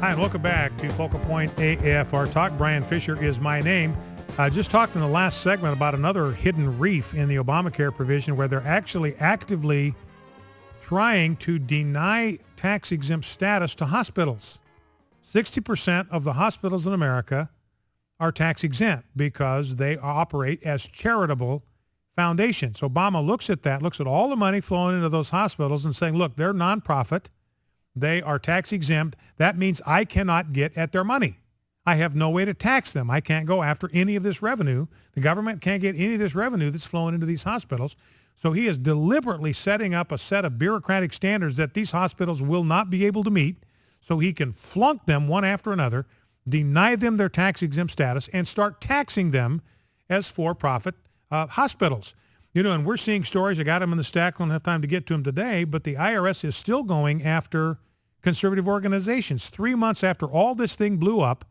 Hi, and welcome back to Focal Point AFR Talk. Brian Fisher is my name. I just talked in the last segment about another hidden reef in the Obamacare provision where they're actually actively trying to deny tax-exempt status to hospitals. 60% of the hospitals in America are tax-exempt because they operate as charitable foundations. Obama looks at that, looks at all the money flowing into those hospitals and saying, look, they're nonprofit. They are tax exempt. That means I cannot get at their money. I have no way to tax them. I can't go after any of this revenue. The government can't get any of this revenue that's flowing into these hospitals. So he is deliberately setting up a set of bureaucratic standards that these hospitals will not be able to meet so he can flunk them one after another, deny them their tax exempt status, and start taxing them as for-profit hospitals. You know, and we're seeing stories. I got them in the stack. I don't have time to get to them today, but the IRS is still going after conservative organizations 3 months after all this thing blew up,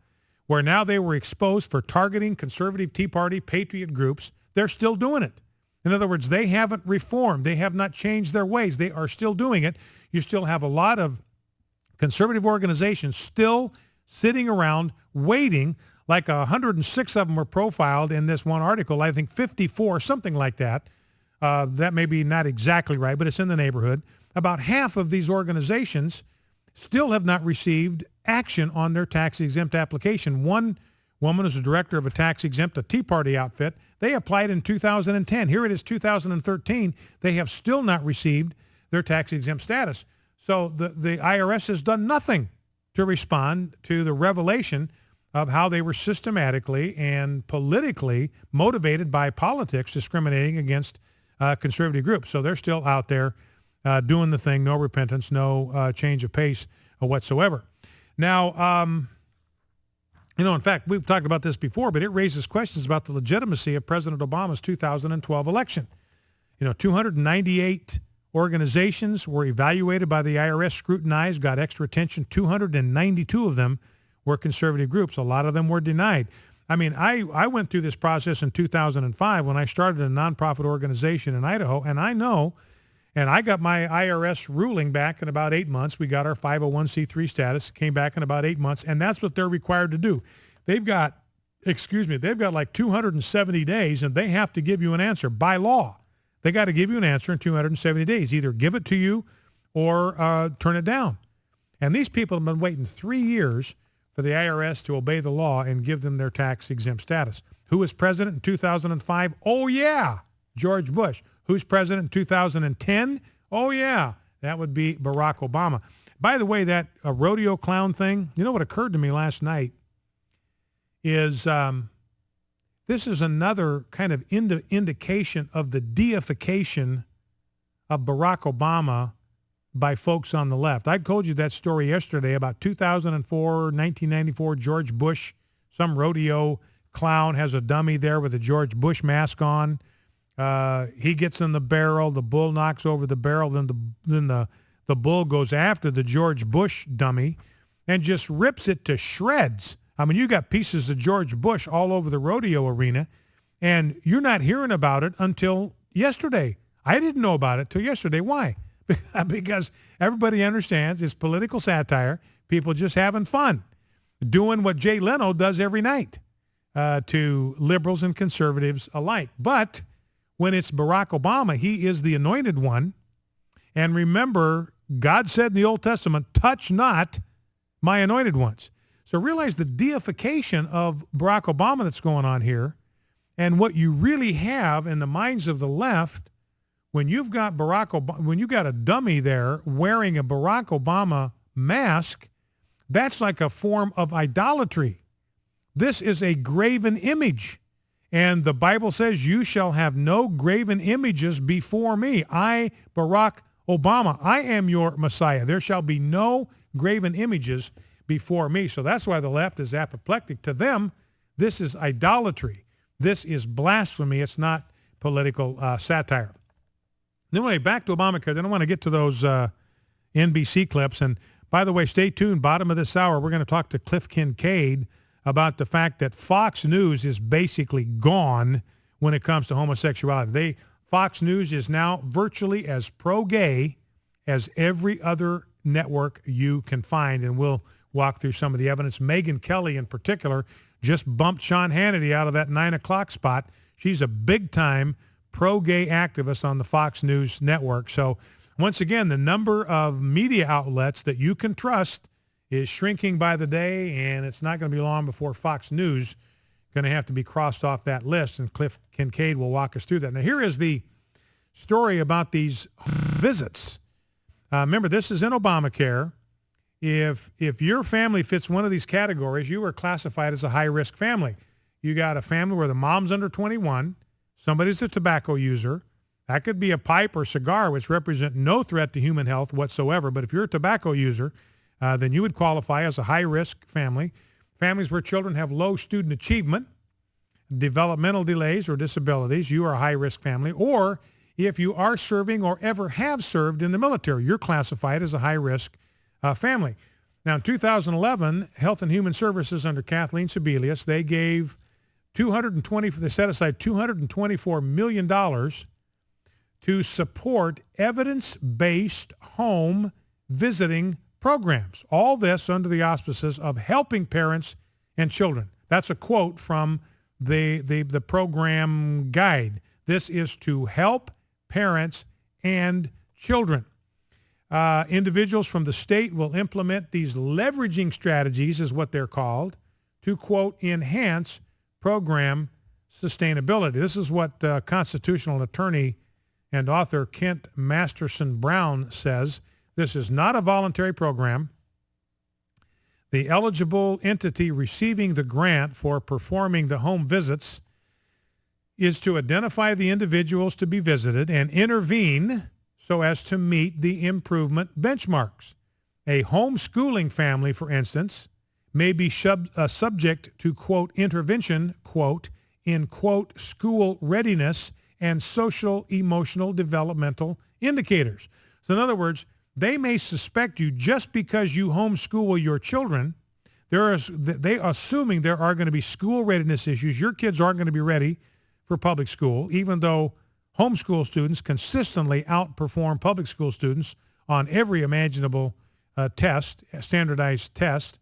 where now they were exposed for targeting conservative Tea Party patriot groups. They're still doing it. In other words, they haven't reformed. They have not changed their ways. They are still doing it. You still have a lot of conservative organizations still sitting around waiting, like 106 of them were profiled in this one article. I think 54, something like that. That may be not exactly right, but it's in the neighborhood. About half of these organizations still have not received action on their tax-exempt application. One woman is a director of a tax-exempt, a Tea Party outfit. They applied in 2010. Here it is 2013. They have still not received their tax-exempt status. So the IRS has done nothing to respond to the revelation of how they were systematically and politically motivated by politics discriminating against conservative groups. So they're still out there doing the thing, no repentance, no change of pace whatsoever. Now, in fact, we've talked about this before, but it raises questions about the legitimacy of President Obama's 2012 election. 298 organizations were evaluated by the IRS, scrutinized, got extra attention. 292 of them were conservative groups. A lot of them were denied. I mean, I went through this process in 2005 when I started a nonprofit organization in Idaho, and I know, and I got my IRS ruling back in about 8 months. We got our 501c3 status, came back in about 8 months, and that's what they're required to do. They've got like 270 days, and they have to give you an answer by law. They got to give you an answer in 270 days, either give it to you or turn it down. And these people have been waiting 3 years for the IRS to obey the law and give them their tax-exempt status. Who was president in 2005? Oh, yeah, George Bush. Who's president in 2010? Oh, yeah, that would be Barack Obama. By the way, that rodeo clown thing, what occurred to me last night is this is another kind of indication of the deification of Barack Obama by folks on the left. I told you that story yesterday about 2004, 1994, George Bush, some rodeo clown has a dummy there with a George Bush mask on. He gets in the barrel, the bull knocks over the barrel, then the bull goes after the George Bush dummy and just rips it to shreds. I mean, you got pieces of George Bush all over the rodeo arena, and you're not hearing about it until yesterday. I didn't know about it till yesterday. Why? Because everybody understands it's political satire, people just having fun, doing what Jay Leno does every night to liberals and conservatives alike. But when it's Barack Obama, he is the anointed one. And remember, God said in the Old Testament, touch not my anointed ones. So realize the deification of Barack Obama that's going on here, and what you really have in the minds of the left when you've got when you got a dummy there wearing a Barack Obama mask, that's like a form of idolatry. This is a graven image. And the Bible says, you shall have no graven images before me. I, Barack Obama, I am your Messiah. There shall be no graven images before me. So that's why the left is apoplectic. To them, this is idolatry. This is blasphemy. It's not political satire. Anyway, back to Obamacare. Then I want to get to those NBC clips. And by the way, stay tuned. Bottom of this hour, we're going to talk to Cliff Kincaid about the fact that Fox News is basically gone when it comes to homosexuality. Fox News is now virtually as pro-gay as every other network you can find, and we'll walk through some of the evidence. Megyn Kelly in particular just bumped Sean Hannity out of that 9 o'clock spot. She's a big-time pro-gay activist on the Fox News network. So once again, the number of media outlets that you can trust is shrinking by the day, and it's not going to be long before Fox News is going to have to be crossed off that list, and Cliff Kincaid will walk us through that. Now, here is the story about these visits. Remember, this is in Obamacare. If your family fits one of these categories, you are classified as a high-risk family. You got a family where the mom's under 21, somebody's a tobacco user. That could be a pipe or cigar, which represent no threat to human health whatsoever. But if you're a tobacco user, then you would qualify as a high-risk family. Families where children have low student achievement, developmental delays or disabilities, you are a high-risk family. Or if you are serving or ever have served in the military, you're classified as a high-risk family. Now, in 2011, Health and Human Services under Kathleen Sebelius, they set aside $224 million to support evidence-based home visiting programs. All this under the auspices of helping parents and children. That's a quote from the program guide. This is to help parents and children. Individuals from the state will implement these leveraging strategies, is what they're called, to, quote, enhance program sustainability. This is what constitutional attorney and author Kent Masterson Brown says. This is not a voluntary program. The eligible entity receiving the grant for performing the home visits is to identify the individuals to be visited and intervene so as to meet the improvement benchmarks. A homeschooling family, for instance, may be subject to, quote, intervention, quote, in, quote, school readiness and social emotional developmental indicators. So in other words, they may suspect you just because you homeschool your children. They assuming there are going to be school readiness issues. Your kids aren't going to be ready for public school, even though homeschool students consistently outperform public school students on every imaginable test, standardized test.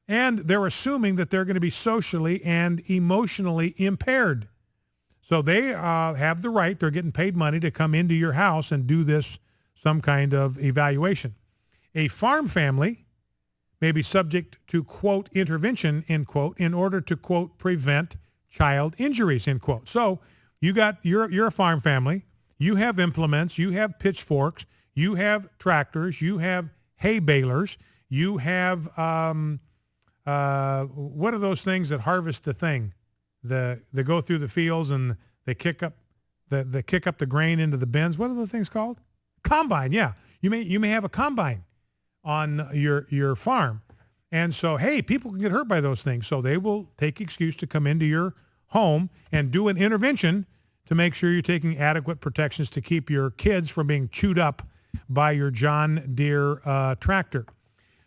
And they're assuming that they're going to be socially and emotionally impaired. So they have the right, they're getting paid money to come into your house and do this, some kind of evaluation. A farm family may be subject to, quote, intervention, end quote, in order to, quote, prevent child injuries, end quote. So you're a farm family. You have implements. You have pitchforks. You have tractors. You have hay balers. You have, what are those things that harvest the thing? They go through the fields and they kick up the grain into the bins. What are those things called? Combine, yeah. You may have a combine on your farm. And so, hey, people can get hurt by those things. So they will take excuse to come into your home and do an intervention to make sure you're taking adequate protections to keep your kids from being chewed up by your John Deere tractor.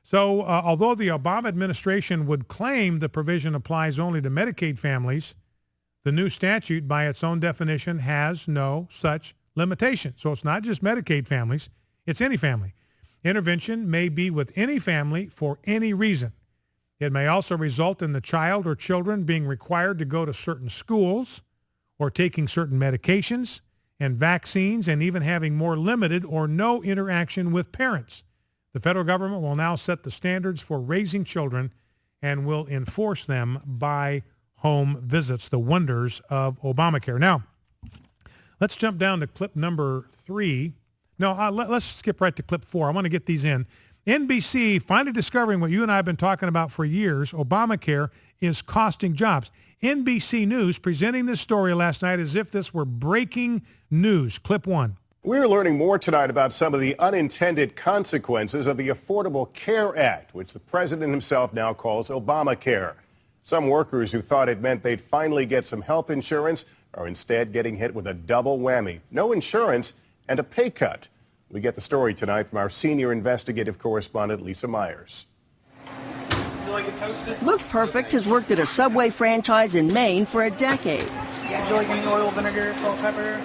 So although the Obama administration would claim the provision applies only to Medicaid families, the new statute, by its own definition, has no such limitation. So it's not just Medicaid families, it's any family. Intervention may be with any family for any reason. It may also result in the child or children being required to go to certain schools or taking certain medications and vaccines and even having more limited or no interaction with parents. The federal government will now set the standards for raising children and will enforce them by home visits, the wonders of Obamacare. Now, let's jump down to clip number 3. No, let's skip right to clip 4. I want to get these in. NBC finally discovering what you and I have been talking about for years. Obamacare is costing jobs. NBC News presenting this story last night as if this were breaking news. Clip 1. We're learning more tonight about some of the unintended consequences of the Affordable Care Act, which the president himself now calls Obamacare. Some workers who thought it meant they'd finally get some health insurance are instead getting hit with a double whammy. No insurance and a pay cut. We get the story tonight from our senior investigative correspondent, Lisa Myers. Would you like it toasted? Look Perfect has worked at a Subway franchise in Maine for a decade. Would you like any oil, vinegar, salt, pepper?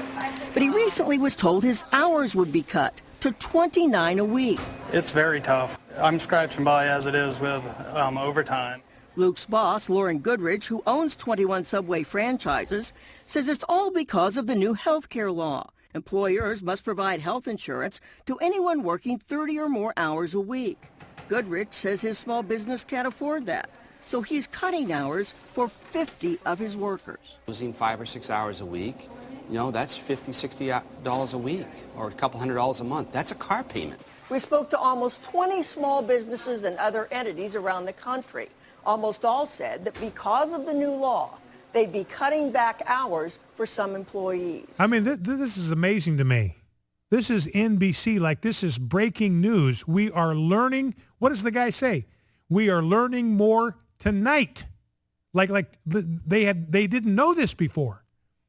But he recently was told his hours would be cut to 29 a week. It's very tough. I'm scratching by as it is with overtime. Luke's boss, Lauren Goodrich, who owns 21 Subway franchises, says it's all because of the new health care law. Employers must provide health insurance to anyone working 30 or more hours a week. Goodrich says his small business can't afford that, so he's cutting hours for 50 of his workers. Losing 5 or 6 hours a week, that's $50, $60 a week or a couple $100 a month. That's a car payment. We spoke to almost 20 small businesses and other entities around the country. Almost all said that because of the new law, they'd be cutting back hours for some employees. I mean, this is amazing to me. This is NBC, like this is breaking news. We are learning, what does the guy say? We are learning more tonight. Like they didn't know this before.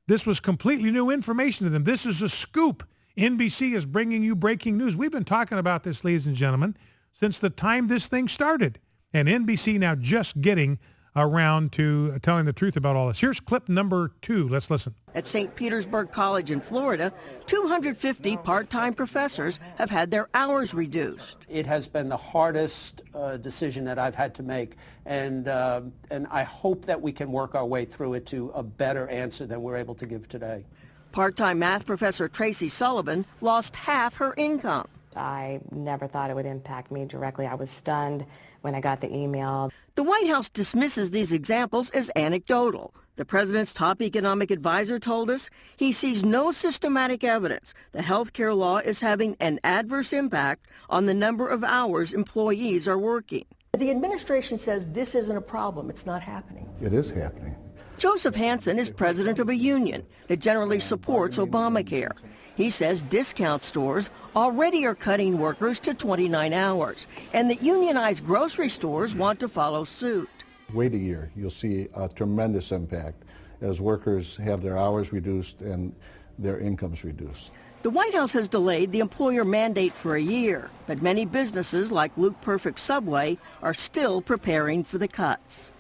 This was completely new information to them. This is a scoop. NBC is bringing you breaking news. We've been talking about this, ladies and gentlemen, since the time this thing started. And NBC now just getting around to telling the truth about all this. Here's clip number 2. Let's listen. At St. Petersburg College in Florida, 250 part-time professors have had their hours reduced. It has been the hardest decision that I've had to make, and I hope that we can work our way through it to a better answer than we're able to give today. Part-time math professor Tracy Sullivan lost half her income. I never thought it would impact me directly. I was stunned when I got the email. The White House dismisses these examples as anecdotal. The president's top economic advisor told us he sees no systematic evidence the health care law is having an adverse impact on the number of hours employees are working. The administration says this isn't a problem. It's not happening. It is happening. Joseph Hansen is president of a union that generally supports Obamacare. He says discount stores already are cutting workers to 29 hours, and that unionized grocery stores want to follow suit. Wait a year, you'll see a tremendous impact as workers have their hours reduced and their incomes reduced. The White House has delayed the employer mandate for a year, but many businesses like Luke Perfect Subway are still preparing for the cuts.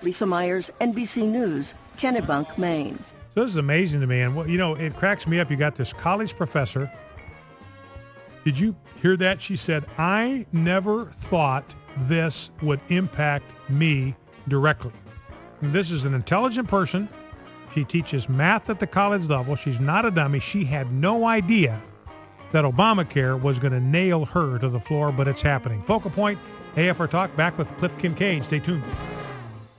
Lisa Myers, NBC News, Kennebunk, Maine. So this is amazing to me, and it cracks me up. You got this college professor. Did you hear that? She said, I never thought this would impact me directly. And this is an intelligent person. She teaches math at the college level. She's not a dummy. She had no idea that Obamacare was going to nail her to the floor, but it's happening. Focal Point, AFR Talk, back with Cliff Kincaid. Stay tuned.